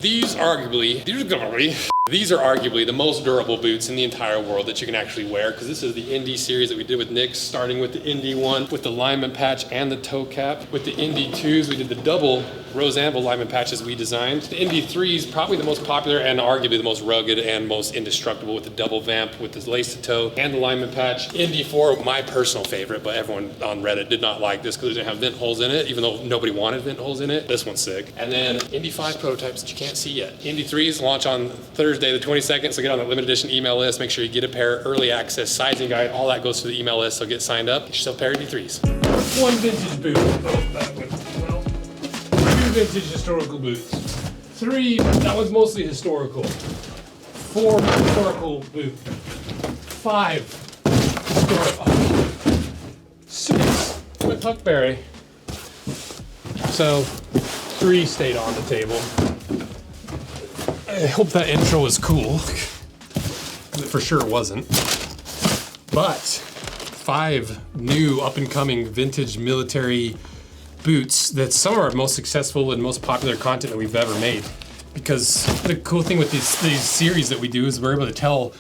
These are arguably the most durable boots in the entire world that you can actually wear, because this is the Indy series that we did with Nick's, starting with the Indy 1 with the lineman patch and the toe cap. With the Indy 2s, we did the double rose Anvil lineman patches we designed. The Indy 3s, probably the most popular and arguably the most rugged and most indestructible, with the double vamp, with the lace to toe and the lineman patch. Indy 4, my personal favorite, but everyone on Reddit did not like this because it didn't have vent holes in it, even though nobody wanted vent holes in it. This one's sick. And then Indy 5 prototypes that you can't see yet. Indy 3s launch on Thursday the 22nd, so get on the limited edition email list. Make sure you get a pair, early access, sizing guide, all that goes to the email list, so get signed up. Get yourself a pair of Indy 3s. One vintage boot. Oh, that went well. 2 vintage historical boots. 3, that was mostly historical. 4, historical boot. 5, historical. 6, with Huckberry. So 3 stayed on the table. I hope that intro was cool. It for sure wasn't. But 5 new up-and-coming vintage military boots that's some of our most successful and most popular content that we've ever made. Because the cool thing with these series that we do is we're able to tell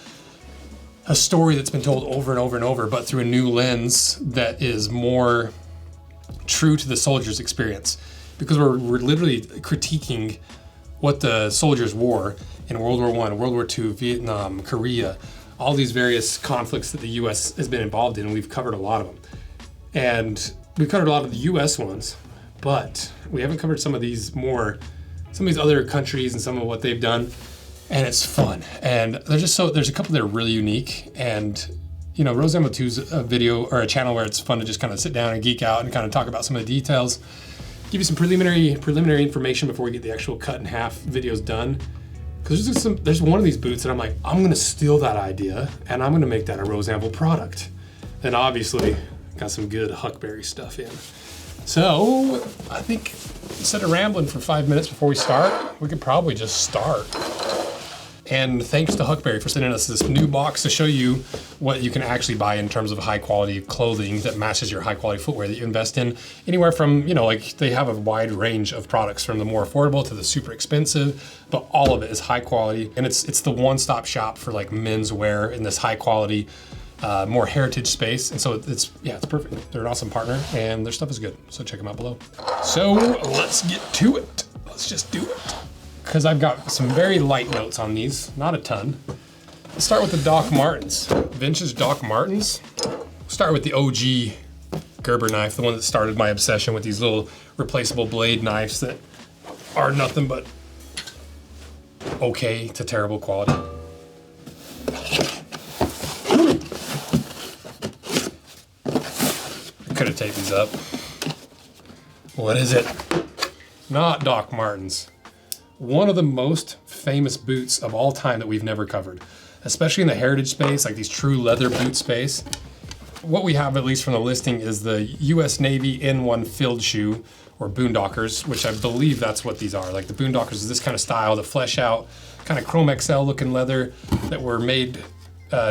a story that's been told over and over and over, but through a new lens that is more true to the soldier's experience. Because we're literally critiquing what the soldiers wore in World War I, World War II, Vietnam, Korea, all these various conflicts that the US has been involved in, and we've covered a lot of them. And we've covered a lot of the US ones, but we haven't covered some of these other countries and some of what they've done, and it's fun. And there's a couple that are really unique, and you know, Rose Ammo 2's a video or a channel where it's fun to just kind of sit down and geek out and kind of talk about some of the details. Give you some preliminary information before we get the actual cut in half videos done. Because there's one of these boots that I'm like, I'm gonna steal that idea and I'm gonna make that a Rose Anvil product. And obviously, got some good Huckberry stuff in. So, I think instead of rambling for 5 minutes before we start, we could probably just start. And thanks to Huckberry for sending us this new box to show you what you can actually buy in terms of high quality clothing that matches your high quality footwear that you invest in. Anywhere from, you know, like they have a wide range of products from the more affordable to the super expensive, but all of it is high quality. And it's the one-stop shop for like menswear in this high quality, more heritage space. And so it's perfect. They're an awesome partner and their stuff is good. So check them out below. So let's get to it. Let's just do it. Because I've got some very light notes on these, not a ton. Let's start with the Doc Martens. Vintage Doc Martens. Start with the OG Gerber knife, the one that started my obsession with these little replaceable blade knives that are nothing but okay to terrible quality. I could have taped these up. What is it? Not Doc Martens. One of the most famous boots of all time that we've never covered, especially in the heritage space, like these true leather boot space. What we have, at least from the listing, is the US Navy N1 field shoe, or Boondockers, which I believe that's what these are. Like the Boondockers is this kind of style, the flesh out, kind of chrome XL looking leather that were made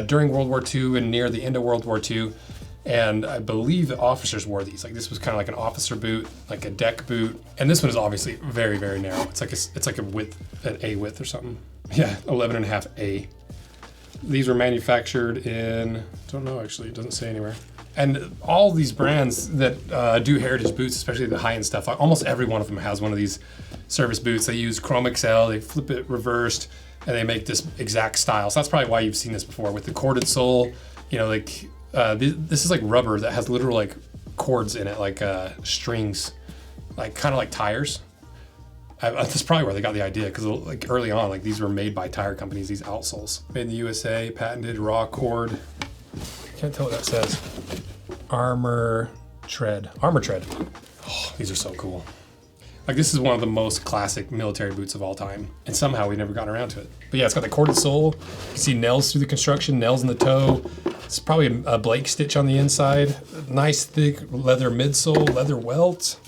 during World War II and near the end of World War II. And I believe the officers wore these. Like this was kind of like an officer boot, like a deck boot. And this one is obviously very, very narrow. It's like a width, an A width or something. Yeah, 11.5 A. These were manufactured in, don't know actually, it doesn't say anywhere. And all these brands that do heritage boots, especially the high-end stuff, almost every one of them has one of these service boots. They use chrome XL, they flip it reversed, and they make this exact style. So that's probably why you've seen this before with the corded sole, you know, like, this is like rubber that has literal like cords in it, like strings, like kind of like tires. That's probably where they got the idea, because like early on, like these were made by tire companies, these outsoles. Made in the USA, patented, raw cord. Can't tell what that says. Armor tread. Oh, these are so cool. Like this is one of the most classic military boots of all time, and somehow we've never gotten around to it. But yeah, it's got the corded sole. You can see nails through the construction, nails in the toe. It's probably a Blake stitch on the inside. Nice thick leather midsole, leather welt.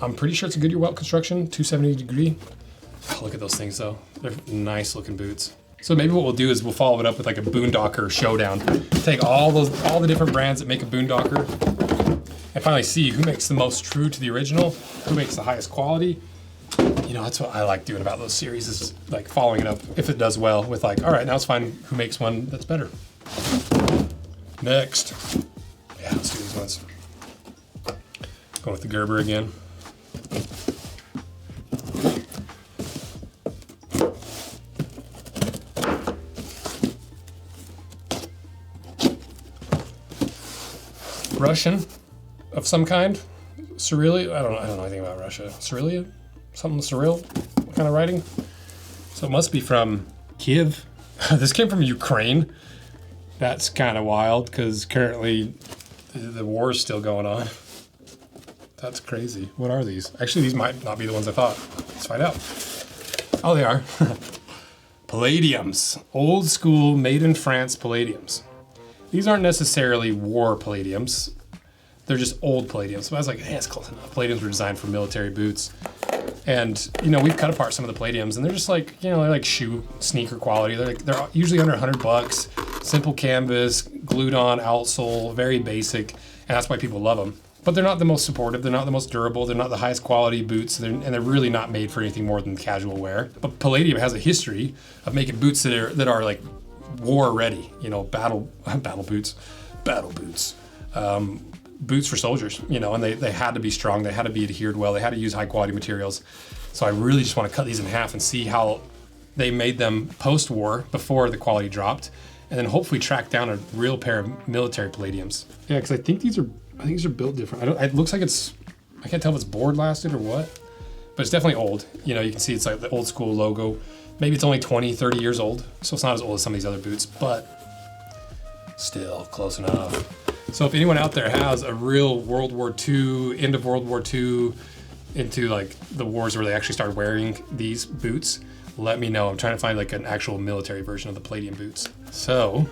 I'm pretty sure it's a Goodyear welt construction, 270 degree. Oh, look at those things though. They're nice looking boots. So maybe what we'll do is we'll follow it up with like a Boondocker showdown. Take all the different brands that make a Boondocker and finally see who makes the most true to the original, who makes the highest quality. You You know, that's what I like doing about those series is like following it up, if it does well, with like, all right, now it's fine. Who makes one that's better? Next. Yeah, let's do these ones. Going with the Gerber again. Russian of some kind. Cyrillic. I don't know anything about Russia. Cyrillic? Something Cyril? What kind of writing? So it must be from Kiev. This came from Ukraine. That's kind of wild because currently the war is still going on. That's crazy. What are these? Actually, these might not be the ones I thought. Let's find out. Oh, they are. Palladiums. Old school, made in France Palladiums. These aren't necessarily war Palladiums. They're just old Palladiums. So I was like, hey, it's close enough. Palladiums were designed for military boots. And, you know, we've cut apart some of the Palladiums and they're just like, you know, they're like shoe sneaker quality. They're usually under $100. Simple canvas, glued on outsole, very basic. And that's why people love them. But they're not the most supportive. They're not the most durable. They're not the highest quality boots. And they're really not made for anything more than casual wear. But Palladium has a history of making boots that are like war ready, you know, battle boots. Boots for soldiers, you know, and they had to be strong, they had to be adhered well, they had to use high quality materials. So I really just want to cut these in half and see how they made them post-war before the quality dropped, and then hopefully track down a real pair of military Palladiums. Yeah, because I think these are built different. It looks like I can't tell if it's board lasted or what, but it's definitely old. You know, you can see it's like the old school logo. Maybe it's only 20, 30 years old, so it's not as old as some of these other boots, but still close enough. So if anyone out there has a real World War II, end of World War II, into like the wars where they actually started wearing these boots, let me know. I'm trying to find like an actual military version of the Palladium boots. So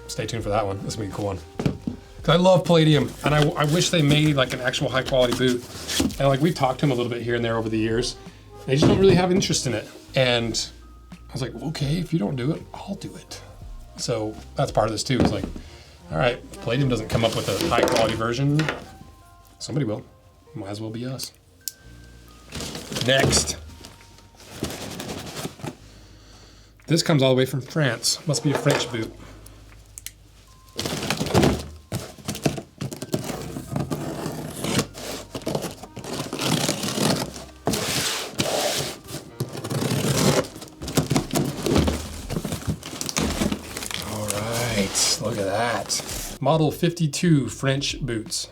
stay tuned for that one. This is gonna be a cool one. Cause I love Palladium and I wish they made like an actual high quality boot. And like we've talked to them a little bit here and there over the years. They just don't really have interest in it. And I was like, okay, if you don't do it, I'll do it. So that's part of this too. It's like, all right, Palladium doesn't come up with a high quality version. Somebody will. Might as well be us. Next. This comes all the way from France. Must be a French boot. Look at that. Model 52 French boots.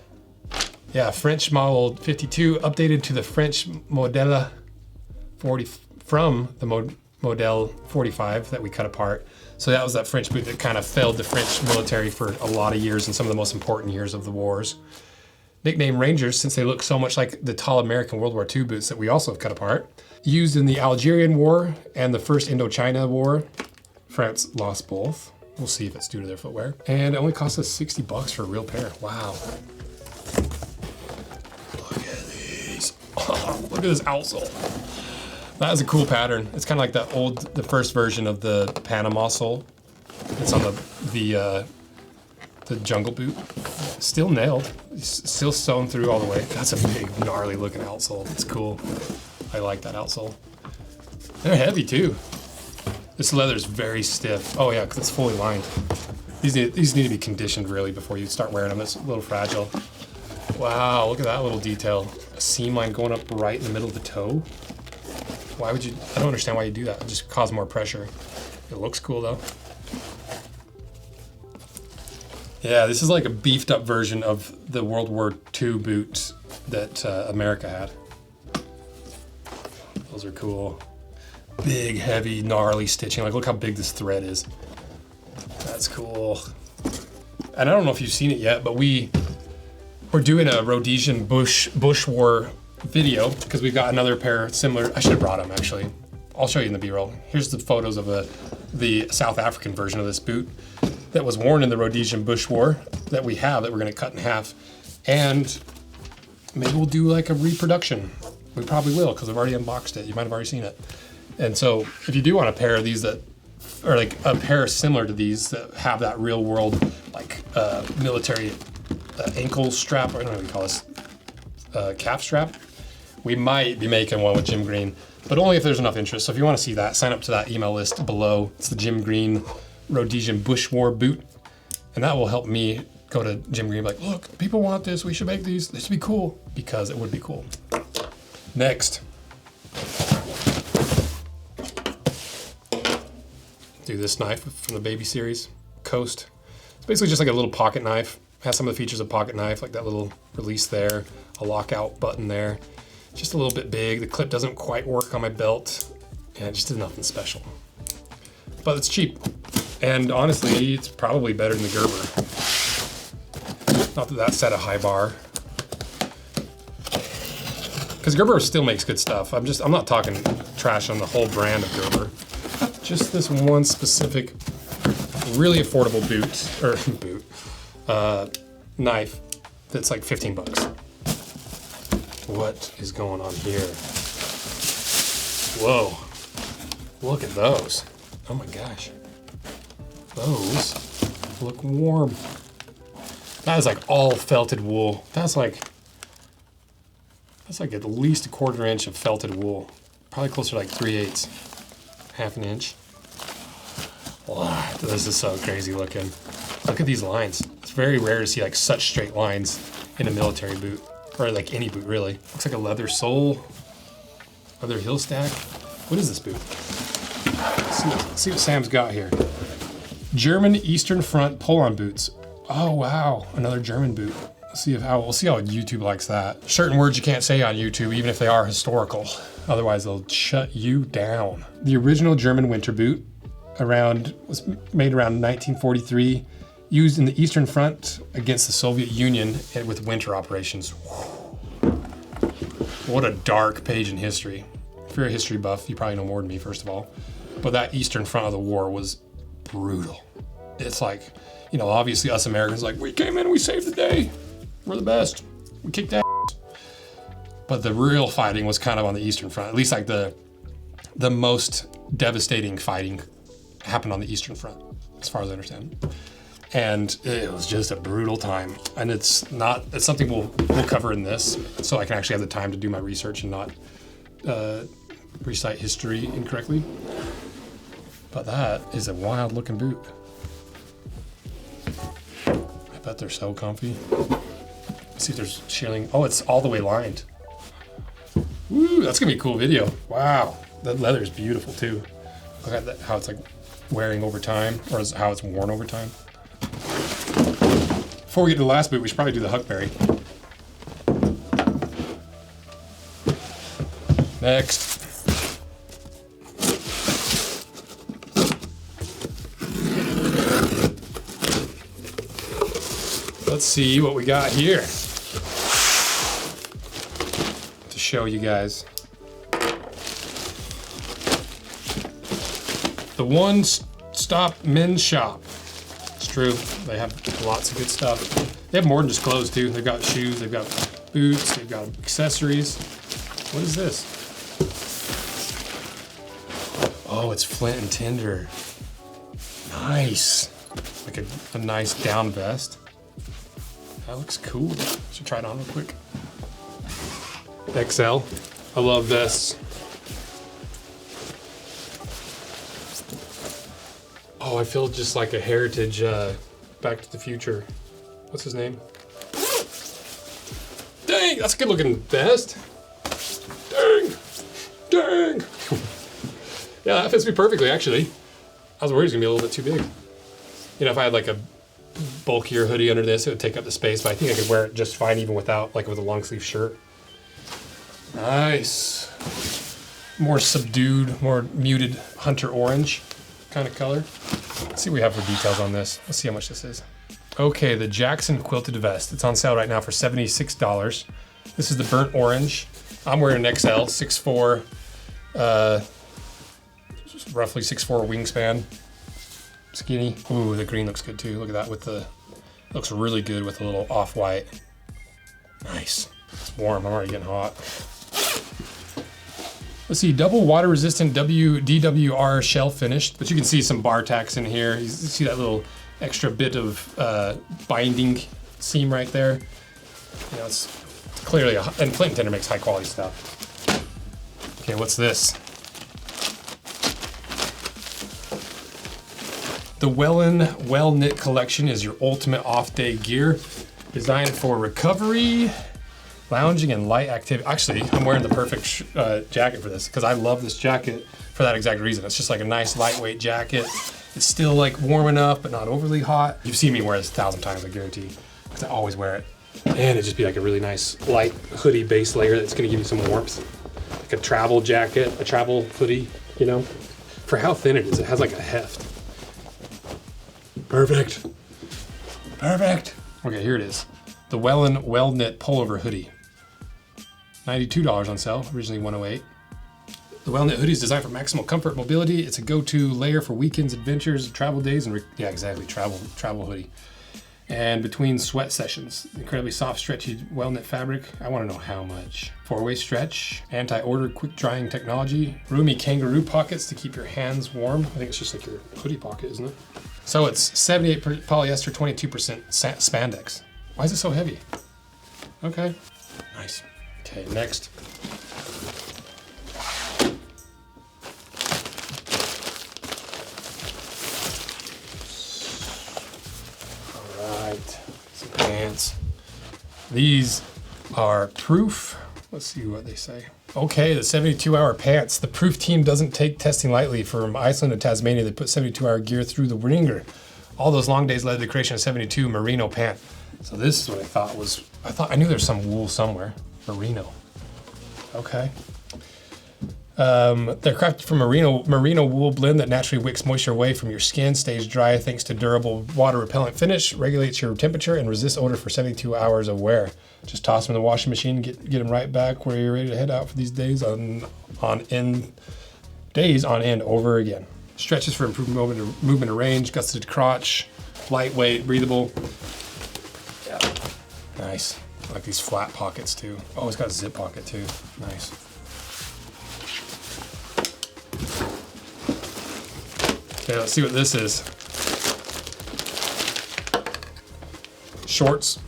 Yeah, French model 52 updated to the French Modele 40 from the Modele 45 that we cut apart. So that was that French boot that kind of failed the French military for a lot of years and some of the most important years of the wars. Nicknamed Rangers since they look so much like the tall American World War II boots that we also have cut apart. Used in the Algerian War and the first Indochina War. France lost both. We'll see if it's due to their footwear. And it only cost us $60 for a real pair. Wow. Look at these. Oh, look at this outsole. That is a cool pattern. It's kind of like the first version of the Panama sole. It's on the jungle boot. Still nailed. Still sewn through all the way. That's a big, gnarly looking outsole. It's cool. I like that outsole. They're heavy too. This leather is very stiff. Oh yeah, because it's fully lined. These need to be conditioned really before you start wearing them. It's a little fragile. Wow, look at that little detail. A seam line going up right in the middle of the toe. Why would you, I don't understand why you do that. It just cause more pressure. It looks cool though. Yeah, this is like a beefed up version of the World War II boots that America had. Those are cool. Big, heavy, gnarly stitching. Like, look how big this thread is. That's cool. And I don't know if you've seen it yet, but we're doing a Rhodesian Bush War video because we've got another pair similar. I should have brought them actually. I'll show you in the B-roll. Here's the photos of the South African version of this boot that was worn in the Rhodesian Bush War that we have that we're gonna cut in half. And maybe we'll do like a reproduction. We probably will because I've already unboxed it. You might have already seen it. And so if you do want a pair of these that, or like a pair similar to these that have that real world, like military ankle strap, or I don't know what you call this, calf strap, we might be making one with Jim Green. but only if there's enough interest. So if you want to see that, sign up to that email list below. It's the Jim Green Rhodesian Bush War boot. And that will help me go to Jim Green and be like, look, people want this. We should make these. This would be cool, because it would be cool. Next. Do this knife from the Baby series, Coast. It's basically just like a little pocket knife. It has some of the features of pocket knife, like that little release there, a lockout button there. Just a little bit big. The clip doesn't quite work on my belt, and it just did nothing special. But it's cheap, and honestly, it's probably better than the Gerber. Not that that set a high bar, because Gerber still makes good stuff. I'm not talking trash on the whole brand of Gerber. Just this one specific, really affordable knife that's like 15 bucks. What is going on here? Whoa, look at those. Oh my gosh. Those look warm. That is like all felted wool. That's like at least a 1/4 inch of felted wool. Probably closer to like 3/8. Half an inch. Wow, this is so crazy looking. Look at these lines. It's very rare to see like such straight lines in a military boot, or like any boot really. Looks like a leather sole, leather heel stack. What is this boot? Let's see what Sam's got here. German Eastern Front pull-on boots. Oh wow, another German boot. We'll see how YouTube likes that. Certain words you can't say on YouTube, even if they are historical. Otherwise, they'll shut you down. The original German winter boot was made around 1943, used in the Eastern Front against the Soviet Union with winter operations. What a dark page in history. If you're a history buff, you probably know more than me, first of all. But that Eastern Front of the war was brutal. It's like, you know, obviously us Americans like, we came in, we saved the day. We're the best. We kicked ass. But the real fighting was kind of on the Eastern Front. At least like the most devastating fighting happened on the Eastern Front, as far as I understand. And it was just a brutal time. And it's something we'll cover in this, so I can actually have the time to do my research and not recite history incorrectly. But that is a wild looking boot. I bet they're so comfy. Let's see if there's shielding. Oh, it's all the way lined. Woo, that's gonna be a cool video. Wow, that leather is beautiful too. Look at that, how it's like wearing over time, or how it's worn over time. Before we get to the last boot, we should probably do the Huckberry. Next. Let's see what we got here to show you guys. The One Stop Men's Shop. It's true, they have lots of good stuff. They have more than just clothes too. They've got shoes, they've got boots, they've got accessories. What is this? Oh, it's flint and tinder. Nice. Like a nice down vest. That looks cool. Should try it on real quick. XL. I love vests. Oh, I feel just like a heritage Back to the Future. What's his name? Dang, that's a good looking vest. Dang, dang. Yeah, that fits me perfectly actually. I was worried it was gonna be a little bit too big. You know, if I had like a bulkier hoodie under this, it would take up the space, but I think I could wear it just fine even without, like with a long sleeve shirt. Nice. More subdued, more muted hunter orange kind of color. Let's see what we have for details on this. Let's see how much this is. Okay, the Jackson quilted vest. It's on sale right now for $76. This is the burnt orange. I'm wearing an XL, 6'4", roughly 6'4" wingspan. Skinny. Ooh, the green looks good too. Look at that with the, looks really good with a little off-white. Nice. It's warm, I'm already getting hot. Let's see, double water resistant DWR shell finished, but you can see some bar tacks in here. You see that little extra bit of binding seam right there. You know, it's clearly, and flint and tinder makes high quality stuff. Okay, what's this? The Wellen Well Knit Collection is your ultimate off-day gear, designed for recovery, lounging, and light activity. Actually, I'm wearing the perfect jacket for this because I love this jacket for that exact reason. It's just like a nice lightweight jacket. It's still like warm enough, but not overly hot. You've seen me wear this 1,000 times, I guarantee, because I always wear it. And it'd just be like a really nice light hoodie base layer that's gonna give you some warmth. Like a travel jacket, a travel hoodie, you know? For how thin it is, it has like a heft. Perfect. Perfect. Okay, here it is. The Wellen Well Knit Pullover Hoodie. $92 on sale, originally $108. The Well Knit Hoodie is designed for maximal comfort, mobility. It's a go-to layer for weekends, adventures, travel days, and yeah, exactly, travel hoodie. And between sweat sessions, incredibly soft, stretchy, well-knit fabric. I want to know how much. 4-way stretch, anti-odor, quick drying technology, roomy kangaroo pockets to keep your hands warm. I think it's just like your hoodie pocket, isn't it? So it's 78% polyester, 22% spandex. Why is it so heavy? Okay, nice. Okay, next. Some pants. These are Proof. Let's see what they say. Okay, the 72-hour pants. The Proof team doesn't take testing lightly. From Iceland to Tasmania, they put 72-hour gear through the ringer. All those long days led to the creation of 72 merino pant. So this is what I thought was, I knew there's some wool somewhere. Merino. Okay. They're crafted from merino wool blend that naturally wicks moisture away from your skin, stays dry thanks to durable water repellent finish, regulates your temperature, and resists odor for 72 hours of wear. Just toss them in the washing machine, get them right back where you're ready to head out for these days on end over again. Stretches for improved movement and range, gusseted crotch, lightweight, breathable. Yeah, nice. I like these flat pockets too. Oh, it's got a zip pocket too. Nice. Okay, let's see what this is. Shorts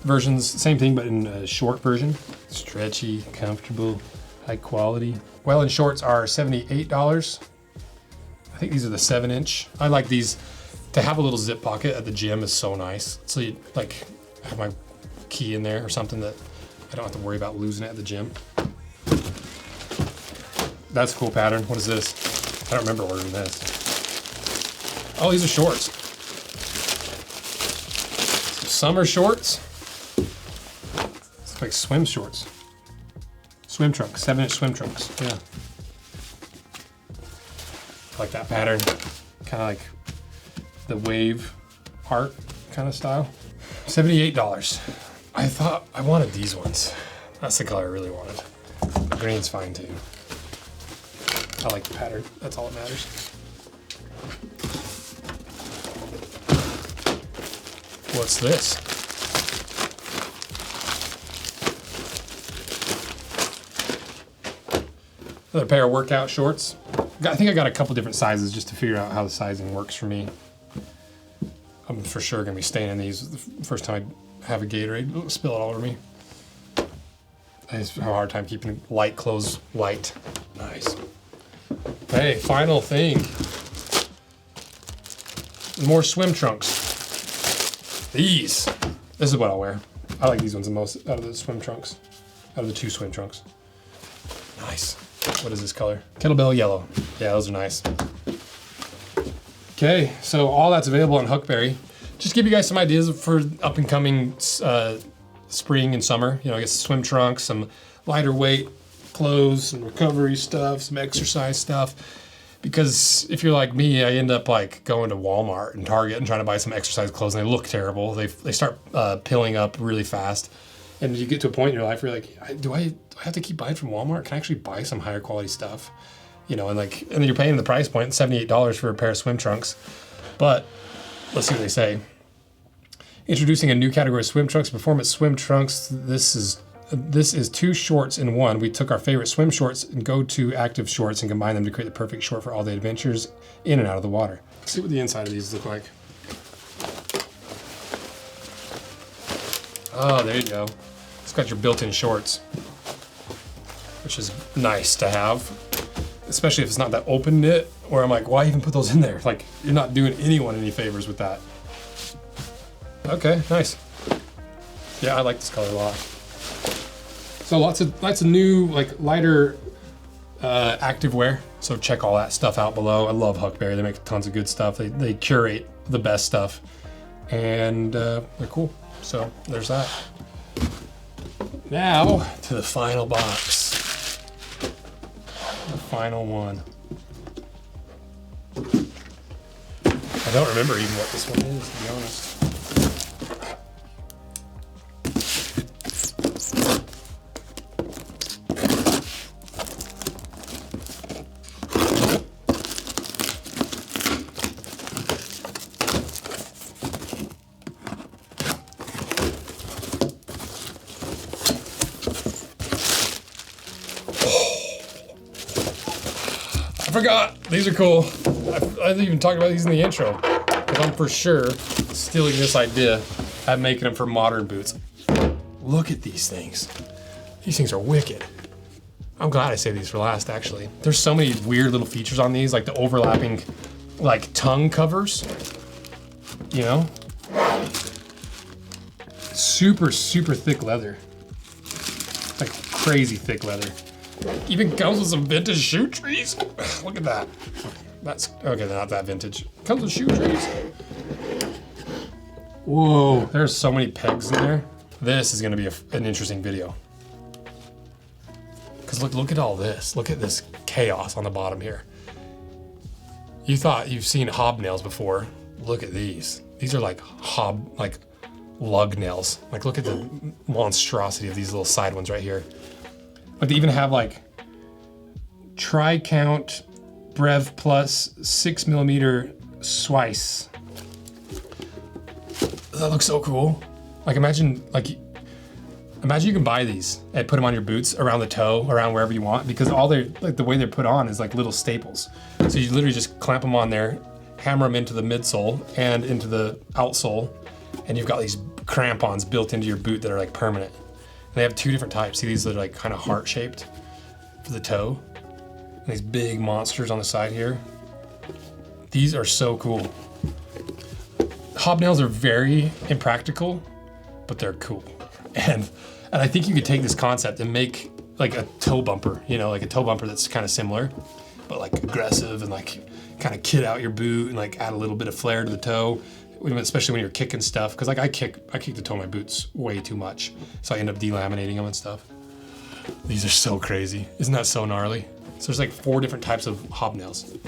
versions, same thing, but in a short version. Stretchy, comfortable, high quality. Wellen shorts are $78. I think these are the 7-inch. I like these. To have a little zip pocket at the gym is so nice. So you like have my key in there or something that I don't have to worry about losing it at the gym. That's a cool pattern. What is this? I don't remember ordering this. Oh, these are shorts. Summer shorts. It's like swim shorts. Swim trunks, 7-inch swim trunks, yeah. I like that pattern. Kind of like the wave art kind of style. $78. I thought I wanted these ones. That's the color I really wanted. Green's fine too. I like the pattern, that's all that matters. What's this? Another pair of workout shorts. I think I got a couple different sizes just to figure out how the sizing works for me. I'm for sure gonna be staying in these the first time I have a Gatorade. It'll spill it all over me. I just have a hard time keeping light clothes light. Nice. Hey, final thing. More swim trunks. These. This is what I'll wear. I like these ones the most out of the swim trunks. Out of the 2 swim trunks. Nice. What is this color? Kettlebell yellow. Yeah, those are nice. Okay, so all that's available on Huckberry. Just give you guys some ideas for up and coming spring and summer. You know, I guess swim trunks, some lighter weight clothes, some recovery stuff, some exercise stuff. Because if you're like me, I end up like going to Walmart and Target and trying to buy some exercise clothes, and they look terrible. They start pilling up really fast, and you get to a point in your life where you're like, do I have to keep buying from Walmart? Can I actually buy some higher quality stuff? You know, and then you're paying the price point, $78 for a pair of swim trunks. But let's see what they say. Introducing a new category of swim trunks, performance swim trunks. This is 2 shorts in one. We took our favorite swim shorts and go-to active shorts and combined them to create the perfect short for all-day adventures in and out of the water. Let's see what the inside of these look like. Oh, there you go. It's got your built-in shorts. which is nice to have, especially if it's not that open knit, where I'm like, why even put those in there? Like, you're not doing anyone any favors with that. Okay, nice. Yeah, I like this color a lot. So lots of new, like, lighter active wear. So check all that stuff out below. I love Huckberry. They make tons of good stuff. They curate the best stuff, and they're cool. So there's that. Now to the final box. The final one. I don't remember even what this one is, to be honest. I forgot. These are cool. I didn't even talk about these in the intro, because I'm for sure stealing this idea at making them for modern boots. Look at these things. These things are wicked. I'm glad I saved these for last, actually. There's so many weird little features on these, like the overlapping, like, tongue covers, you know? Super, super thick leather. Like crazy thick leather. Even comes with some vintage shoe trees. Look at that. That's, okay, they're not that vintage. Comes with shoe trees. Whoa, there's so many pegs in there. This is gonna be an interesting video. Cause look at all this. Look at this chaos on the bottom here. You thought you've seen hobnails before. Look at these. These are like lug nails. Like, look at the monstrosity of these little side ones right here. But they even have like tri-count Brev Plus 6mm Swice. That looks so cool. Like, imagine you can buy these and put them on your boots, around the toe, around wherever you want, because all they're, like, the way they're put on is like little staples. So you literally just clamp them on there, hammer them into the midsole and into the outsole, and you've got these crampons built into your boot that are like permanent. And they have two different types. See, these are like kind of heart-shaped for the toe. And these big monsters on the side here. These are so cool. Hobnails are very impractical, but they're cool. And I think you could take this concept and make like a toe bumper, you know, like a toe bumper that's kind of similar, but like aggressive, and like kind of kit out your boot and like add a little bit of flair to the toe, especially when you're kicking stuff. Cause like I kick the toe of my boots way too much. So I end up delaminating them and stuff. These are so crazy. Isn't that so gnarly? So there's like 4 different types of hobnails.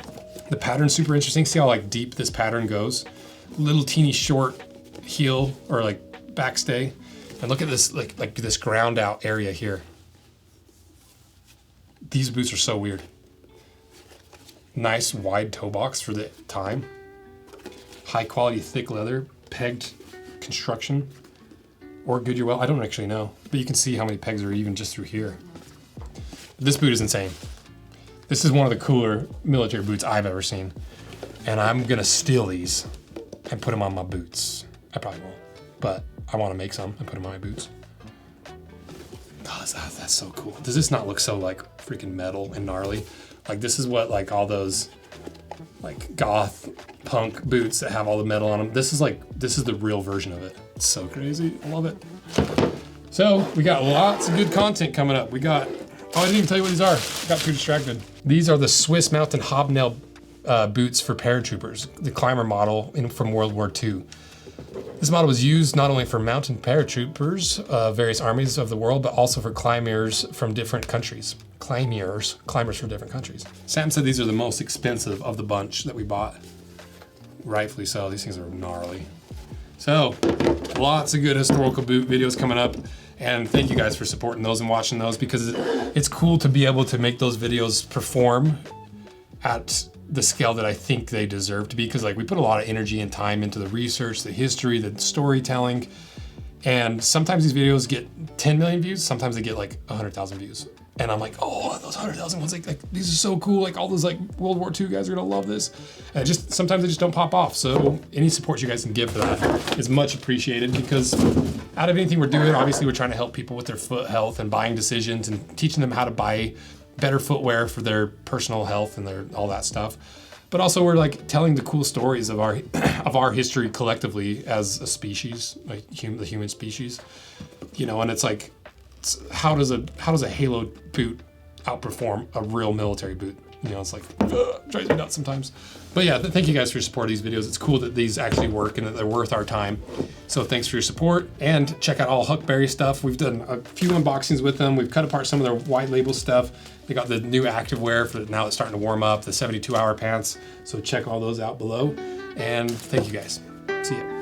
The pattern's super interesting. See how like deep this pattern goes? Little teeny short heel or like backstay. And look at this, like this ground out area here. These boots are so weird. Nice wide toe box for the time. High quality thick leather, pegged construction, or Goodyear well, I don't actually know, but you can see how many pegs are even just through here. This boot is insane. This is one of the cooler military boots I've ever seen. And I'm gonna steal these and put them on my boots. I probably won't, but I wanna make some and put them on my boots. Oh, that's so cool. Does this not look so like freaking metal and gnarly? Like, this is what like all those like goth punk boots that have all the metal on them. This is the real version of it. It's so crazy. I love it. So we got lots of good content coming up. We got, oh, I didn't even tell you what these are. Got too distracted. These are the Swiss Mountain hobnail boots for paratroopers, the climber model from World War II. This model was used not only for mountain paratroopers, various armies of the world, but also for climbers from different countries. Climbers from different countries. Sam said these are the most expensive of the bunch that we bought. Rightfully so, these things are gnarly. So, lots of good historical boot videos coming up, and thank you guys for supporting those and watching those, because it's cool to be able to make those videos perform at the scale that I think they deserve to be, because like we put a lot of energy and time into the research, the history, the storytelling, and sometimes these videos get 10 million views, sometimes they get like 100,000 views. And I'm like, oh, those 100,000 ones, like these are so cool. Like all those like World War II guys are gonna love this. And just sometimes they just don't pop off. So any support you guys can give for that is much appreciated, because out of anything we're doing, obviously we're trying to help people with their foot health and buying decisions and teaching them how to buy better footwear for their personal health and their all that stuff. But also we're like telling the cool stories of our history collectively as a species, like the human species, you know. And it's like, how does a Halo boot outperform a real military boot? You know, it's like, drives me nuts sometimes. But yeah, thank you guys for your support of these videos. It's cool that these actually work and that they're worth our time. So thanks for your support, and check out all Huckberry stuff. We've done a few unboxings with them. We've cut apart some of their white label stuff. They got the new activewear for now it's starting to warm up, the 72-hour pants. So check all those out below. And thank you guys. See ya.